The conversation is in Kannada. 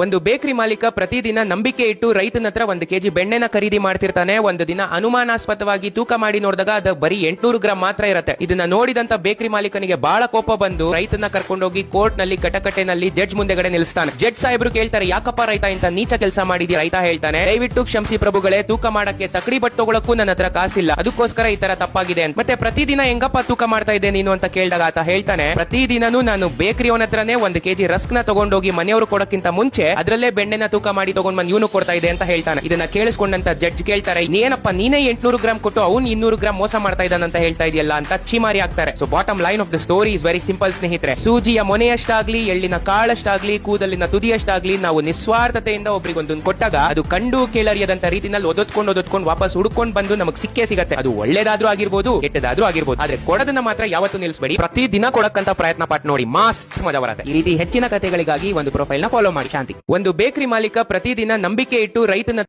ಒಂದು ಬೇಕರಿ ಮಾಲೀಕ ಪ್ರತಿದಿನ ನಂಬಿಕೆ ಇಟ್ಟು ರೈತನ ಹತ್ರ 1 ಕೆಜಿ ಬೆಣ್ಣೆನ ಖರೀದಿ ಮಾಡ್ತಿರ್ತಾನೆ. ಒಂದು ದಿನ ಅನುಮಾನಾಸ್ಪದವಾಗಿ ತೂಕ ಮಾಡಿ ನೋಡಿದಾಗ ಅದು ಬರೀ 800 ಗ್ರಾಂ ಮಾತ್ರ ಇರುತ್ತೆ. ಇದನ್ನ ನೋಡಿದಂತ ಬೇಕರಿ ಮಾಲೀಕನಿಗೆ ಬಹಳ ಕೋಪ ಬಂದು ರೈತನ ಕರ್ಕೊಂಡೋಗಿ ಕೋರ್ಟ್ ನಲ್ಲಿ ಕಟಕಟೆನಲ್ಲಿ ಜಡ್ಜ್ ಮುಂದೆಗಡೆ ನಿಲ್ಲಿಸ್ತಾನೆ. ಜಡ್ಜ್ ಸಾಹೇಬ್ರು ಕೇಳ್ತಾರೆ, ಯಾಕಪ್ಪ ರೈತ ಇಂತ ನೀಚ ಕೆಲಸ ಮಾಡಿದ್ಯಾ? ರೈತ ಹೇಳ್ತಾನೆ, ದಯವಿಟ್ಟು ಕ್ಷಮಿಸಿ ಪ್ರಭುಗಳೇ, ತೂಕ ಮಾಡಕ್ಕೆ ತಕಡಿ ಬಟ್ ತಗೊಳಕ್ಕೂ ನನ್ನ ಹತ್ರ ಕಾಸಿಲ್ಲ, ಅದಕ್ಕೋಸ್ಕರ ಈ ತರ ತಪ್ಪಾಗಿದೆ ಅಂತ. ಮತ್ತೆ ಪ್ರತಿದಿನ ಹೆಂಗಪ್ಪ ತೂಕ ಮಾಡ್ತಾ ಇದ್ದೆ ನೀನು ಅಂತ ಕೇಳಿದಾಗ ಆತ ಹೇಳ್ತಾನೆ, ಪ್ರತಿದಿನನೂ ನಾನು ಬೇಕರಿ ಅವನ ಹತ್ರನೇ 1 ಕೆಜಿ ರಸ್ಕ್ ನ ತಗೊಂಡೋಗಿ ಮನೆಯವರು ಕೊಡಕ್ಕಿಂತ ಮುಂಚೆ ಅದರಲ್ಲೇ ಬೆಣ್ಣೆನ ತೂಕ ಮಾಡಿ ತಗೊಂಡ್ ಬಂದು ಇವನು ಕೊಡ್ತಾ ಇದೆ ಅಂತ ಹೇಳ್ತಾನೆ. ಇದನ್ನ ಕೇಳಿಸ್ಕೊಂಡಂತ ಜಡ್ಜ್ ಕೇಳ್ತಾರೆ, ಏನಪ್ಪ ನೀನೇ 800 ಗ್ರಾಂ ಕೊಟ್ಟು ಅವ್ನು 200 ಗ್ರಾಂ ಮೋಸ ಮಾಡ್ತಾ ಇದ್ದಾನಂತ ಹೇಳ್ತಾ ಇದೆಯಲ್ಲ ಅಂತ ಚೀಮಾರಿ ಆಗ್ತಾರೆ. So bottom line of the story is very simple ಸ್ನೇಹಿತರೆ. ಸೂಜಿಯ ಮೊನೆಯಷ್ಟಾಗ್ಲಿ, ಎಳ್ಳಿನ ಕಾಳಷ್ಟಾಗ್ಲಿ, ಕೂದಲಿನ ತುದಿಯಷ್ಟಾಗ್ಲಿ ನಾವು ನಿಸ್ವಾರ್ಥತೆಯಿಂದ ಒಬ್ರಿಗೊಂದು ಕೊಟ್ಟಾಗ ಅದು ಕಂಡು ಕೇಳರಿಯದಂತ ರೀತಿನಲ್ಲಿ ಒದೊತ್ಕೊಂಡು ವಾಪಸ್ ಹುಡ್ಕೊಂಡು ಬಂದು ನಮಗೆ ಸಿಕ್ಕೇ ಸಿಗತ್ತೆ. ಅದು ಒಳ್ಳೇದಾದ್ರೂ ಆಗಿರ್ಬೋದು, ಕೆಟ್ಟದಾದ್ರೂ ಆಗಿರ್ಬೋದು. ಆದ್ರೆ ಕೊಡೋದನ್ನ ಮಾತ್ರ ಯಾವತ್ತೂ ನಿಲ್ಲಿಸಬೇಡಿ. ಪ್ರತಿ ದಿನ ಕೊಡಕ್ಕಂತ ಪ್ರಯತ್ನ ಪಟ್ಟು ನೋಡಿ, ಮಸ್ತ್ ಮಜಾ ಬರುತ್ತೆ. ಈ ರೀತಿ ಹೆಚ್ಚಿನ ಕಥೆಗಳಿಗಾಗಿ ಒಂದು ಪ್ರೊಫೈಲ್ ನ ಫಾಲೋ ಮಾಡಿ. ಶಾಂತಿ. ಒಂದು ಬೇಕರಿ ಮಾಲೀಕ ಪ್ರತಿದಿನ ನಂಬಿಕೆ ಇಟ್ಟು ರೈತನ